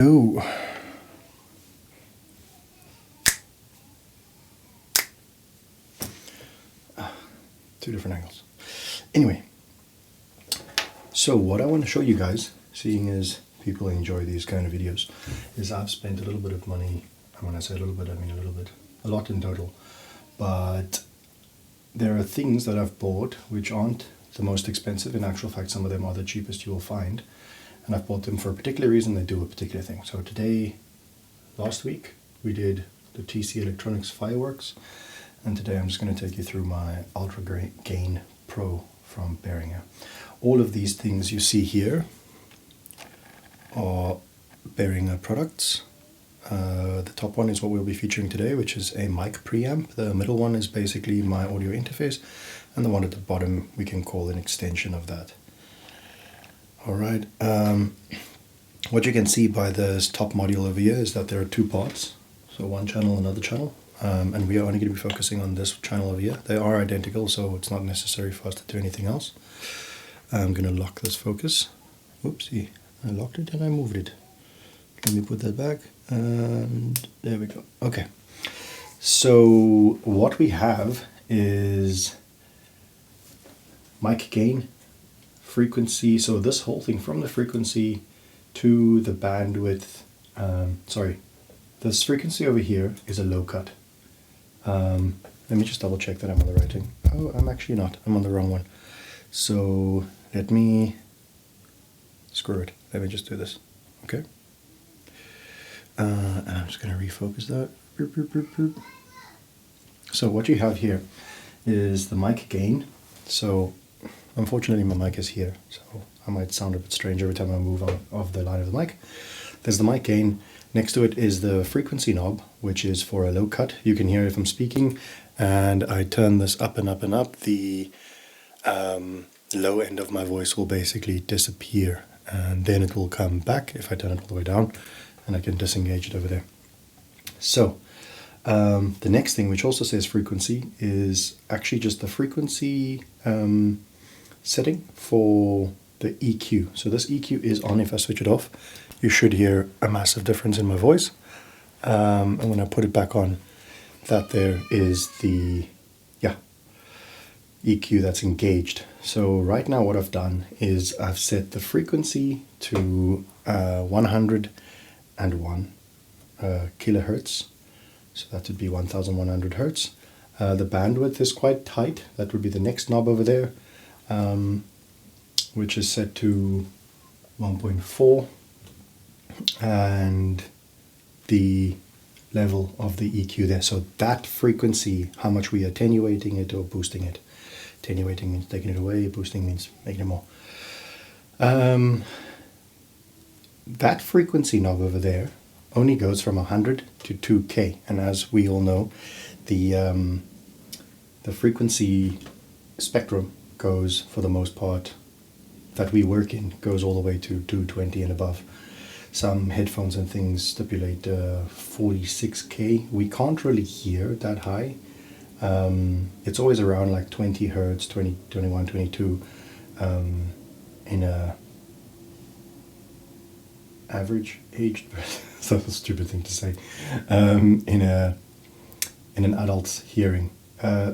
Oh. Two different angles. Anyway, so what I want to show you guys, seeing as people enjoy these kind of videos, is I've spent a little bit of money, and when I say a little bit, I mean a lot in total, but there are things that I've bought which aren't the most expensive. In actual fact, some of them are the cheapest you will find, and I've bought them for a particular reason. They do a particular thing. So last week, we did the TC Electronics fireworks, and today I'm just going to take you through my Ultra Gain Pro from Behringer. All of these things you see here are Behringer products. The top one is what we'll be featuring today, which is a mic preamp. The middle one is basically my audio interface, and the one at the bottom we can call an extension of that. Alright, what you can see by this top module over here is that there are two parts, so one channel, another channel, and we are only going to be focusing on this channel over here. They are identical, so it's not necessary for us to do anything else. I'm going to lock this focus. Oopsie, I locked it and I moved it. Let me put that back, and there we go. Okay, so what we have is mic gain, frequency, so this whole thing from the frequency to the bandwidth, this frequency over here is a low cut. Let me just double check that I'm on the right thing. Oh, I'm actually not, I'm on the wrong one. So let me, screw it, let me just do this, okay? And I'm just going to refocus that. Boop, boop, boop, boop. So what you have here is the mic gain. So unfortunately my mic is here, so I might sound a bit strange every time I move on off the line of the mic. There's the mic gain. Next to it is the frequency knob, which is for a low cut. You can hear if I'm speaking, and I turn this up and up and up. The low end of my voice will basically disappear, and then it will come back if I turn it all the way down, and I can disengage it over there. So the next thing, which also says frequency, is actually just the frequency setting for the EQ. So this EQ is on. If I switch it off, you should hear a massive difference in my voice. And when I put it back on, that there is the EQ that's engaged. So right now what I've done is I've set the frequency to 101 kilohertz. So that would be 1100 hertz. The bandwidth is quite tight. That would be the next knob over there, which is set to 1.4, and the level of the EQ there. So that frequency, how much we are attenuating it or boosting it. Attenuating means taking it away, boosting means making it more. That frequency knob over there only goes from 100 to 2K, and as we all know, the frequency spectrum goes, for the most part, that we work in, goes all the way to 220 and above. Some headphones and things stipulate 46K. We can't really hear that high. It's always around like 20 hertz, 20, 21, 22 in a average aged that's a stupid thing to say, in an adult's hearing.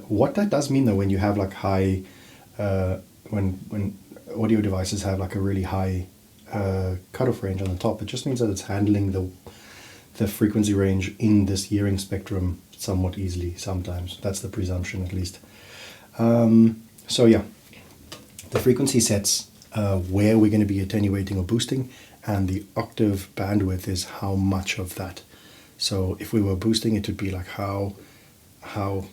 What that does mean though, when you have like high, when audio devices have like a really high cutoff range on the top, it just means that it's handling the frequency range in this hearing spectrum somewhat easily sometimes. That's the presumption, at least. So yeah, the frequency sets where we're going to be attenuating or boosting, and the octave bandwidth is how much of that. So if we were boosting, it would be like how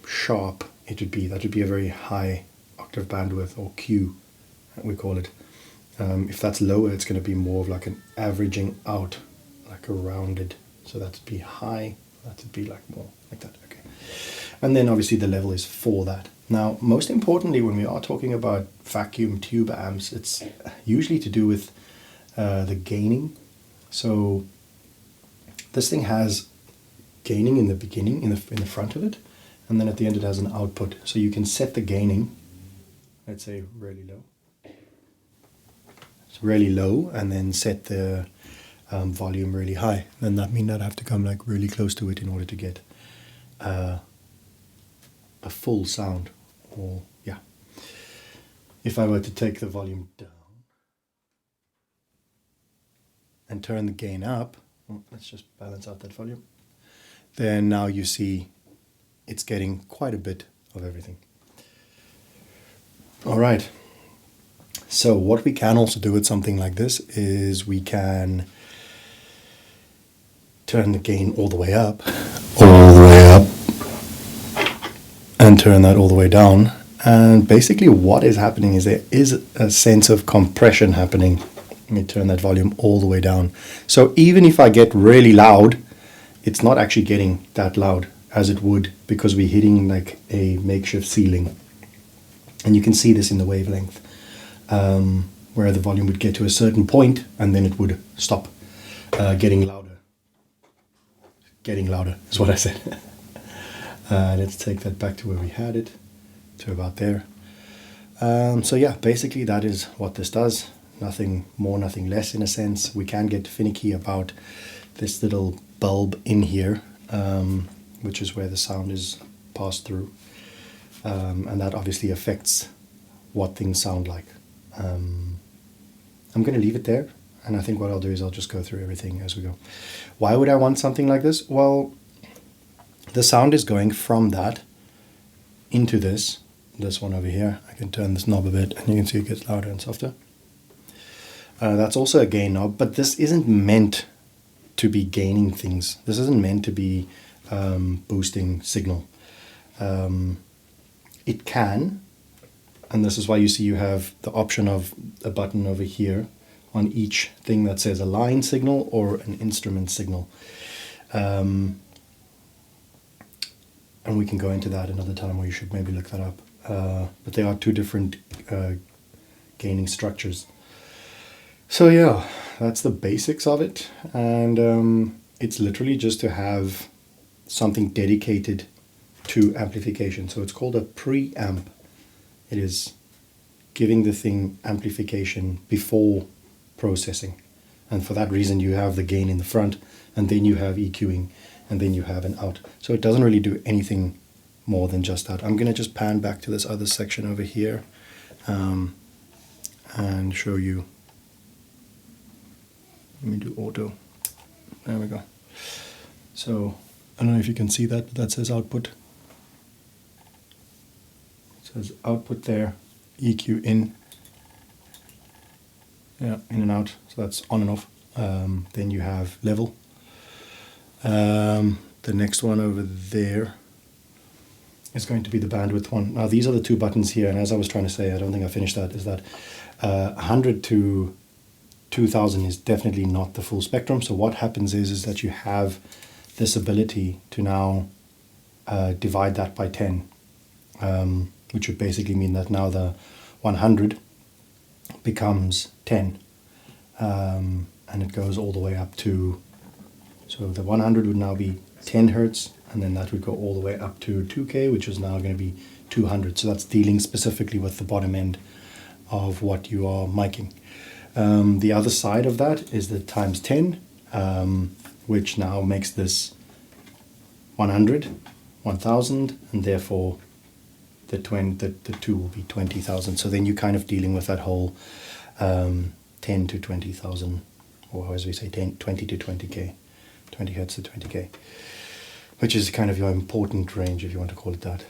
sharp it would be. That would be a very high octave bandwidth, or Q, we call it. If that's lower, it's going to be more of like an averaging out, like a rounded. So that would be high, that would be like more like that. Okay. And then obviously the level is for that. Now, most importantly, when we are talking about vacuum tube amps, it's usually to do with the gaining. So this thing has gaining in the beginning, in the front of it, and then at the end it has an output. So you can set the gaining, let's say really low. It's really low, and then set the volume really high, then that means I'd have to come like really close to it in order to get a full sound. Or yeah, if I were to take the volume down and turn the gain up, let's just balance out that volume, then now you see it's getting quite a bit of everything. All right, so what we can also do with something like this is we can turn the gain all the way up, and turn that all the way down. And basically what is happening is there is a sense of compression happening. Let me turn that volume all the way down. So even if I get really loud, it's not actually getting that loud as it would, because we're hitting like a makeshift ceiling. And you can see this in the wavelength, where the volume would get to a certain point and then it would stop getting louder. Getting louder is what I said. Let's take that back to where we had it, to about there. So yeah, basically that is what this does. Nothing more, nothing less in a sense. We can get finicky about this little bulb in here, which is where the sound is passed through. And that obviously affects what things sound like. I'm going to leave it there, and I think what I'll do is I'll just go through everything as we go. Why would I want something like this? Well, the sound is going from that into this one over here. I can turn this knob a bit and you can see it gets louder and softer. That's also a gain knob, but this isn't meant to be gaining things. This isn't meant to be boosting signal. It can, and this is why you see you have the option of a button over here on each thing that says a line signal or an instrument signal. And we can go into that another time, or you should maybe look that up. But there are two different gaining structures. So yeah, that's the basics of it. And it's literally just to have something dedicated to amplification. So it's called a preamp. It is giving the thing amplification before processing. And for that reason, you have the gain in the front, and then you have EQing, and then you have an out. So it doesn't really do anything more than just that. I'm going to just pan back to this other section over here and show you. Let me do auto. There we go. So I don't know if you can see that, but that says output. It says output there, EQ in. Yeah, in and out. So that's on and off. Then you have level. The next one over there is going to be the bandwidth one. Now these are the two buttons here, and as I was trying to say, I don't think I finished that, is that 100 to 2000 is definitely not the full spectrum. So what happens is that you have this ability to now divide that by 10, which would basically mean that now the 100 becomes 10, and it goes all the way up to, so the 100 would now be 10 hertz, and then that would go all the way up to 2K, which is now going to be 200. So that's dealing specifically with the bottom end of what you are miking. The other side of that is the times 10, which now makes this 100, 1000, and therefore the 2 will be 20,000. So then you're kind of dealing with that whole 10 to 20,000, or as we say, 20 to 20K, 20 hertz to 20K, which is kind of your important range, if you want to call it that.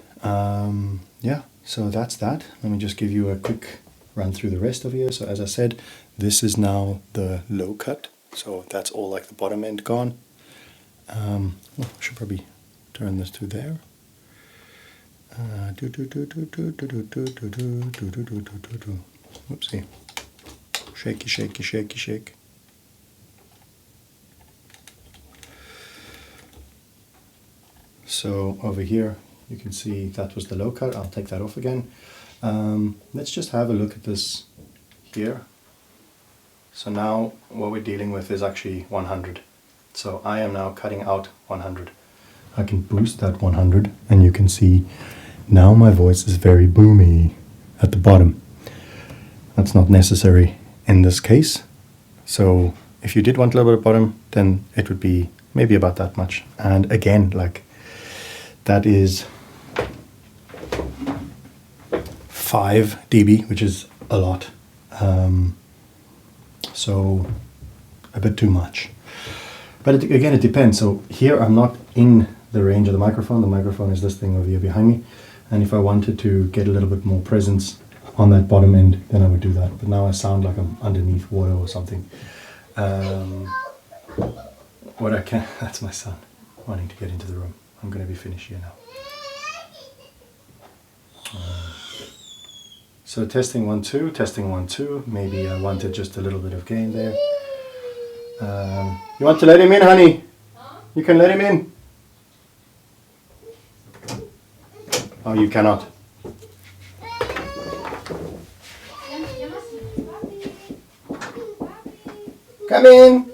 Yeah, so that's that. Let me just give you a quick run through the rest of here. So as I said, this is now the low cut. So that's all like the bottom end gone. I should probably turn this to there. Oopsie. Shaky, shaky, shaky, shake. So over here, you can see that was the low cut. I'll take that off again. Let's just have a look at this here. So now what we're dealing with is actually 100. So I am now cutting out 100. I can boost that 100, and you can see now my voice is very boomy at the bottom. That's not necessary in this case. So if you did want a little bit of bottom, then it would be maybe about that much. And again, like that is 5 dB, which is a lot. So a bit too much. But again, it depends. So here I'm not in the range of the microphone. The microphone is this thing over here behind me. And if I wanted to get a little bit more presence on that bottom end, then I would do that. But now I sound like I'm underneath water or something. What I can, that's my son wanting to get into the room. I'm going to be finished here now. So testing 1, 2, testing 1, 2. Maybe I wanted just a little bit of gain there. You want to let him in, honey? You can let him in. Oh, you cannot. Come in.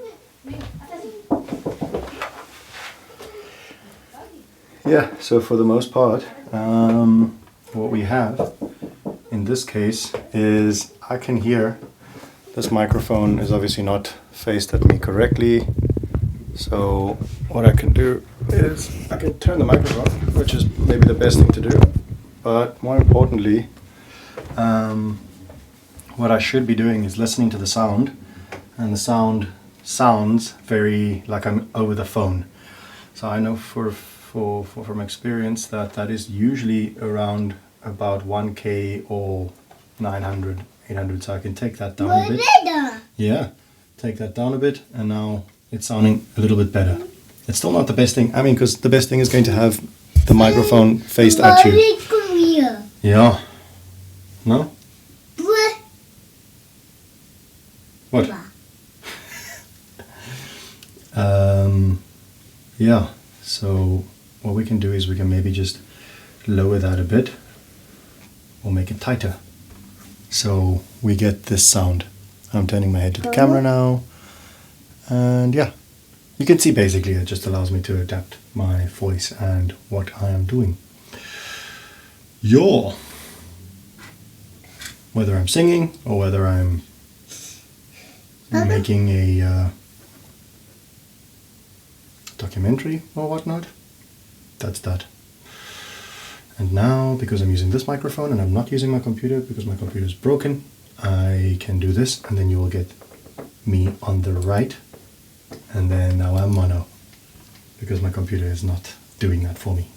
Yeah, so for the most part, what we have in this case is I can hear this microphone is obviously not faced at me correctly. So what I can do is I can turn the microphone, which is maybe the best thing to do. But more importantly, what I should be doing is listening to the sound, and the sound sounds very like I'm over the phone. So I know from experience that is usually around about 1K or 900, 800. So I can take that down a bit. Yeah, take that down a bit, and now it's sounding a little bit better. It's still not the best thing. I mean, because the best thing is going to have the microphone faced at you. Yeah. No? What? Yeah, so what we can do is we can maybe just lower that a bit or make it tighter. So we get this sound. I'm turning my head to the camera now, and yeah, you can see basically it just allows me to adapt my voice and what I am doing. Whether I'm singing or whether I'm making a documentary or whatnot, that's that. And now, because I'm using this microphone and I'm not using my computer because my computer is broken, I can do this, and then you will get me on the right, and then now I'm mono because my computer is not doing that for me.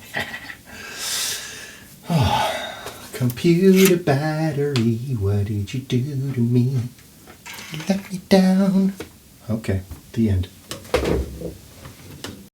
Oh, computer battery, what did you do to me? You let me down. Okay, the end.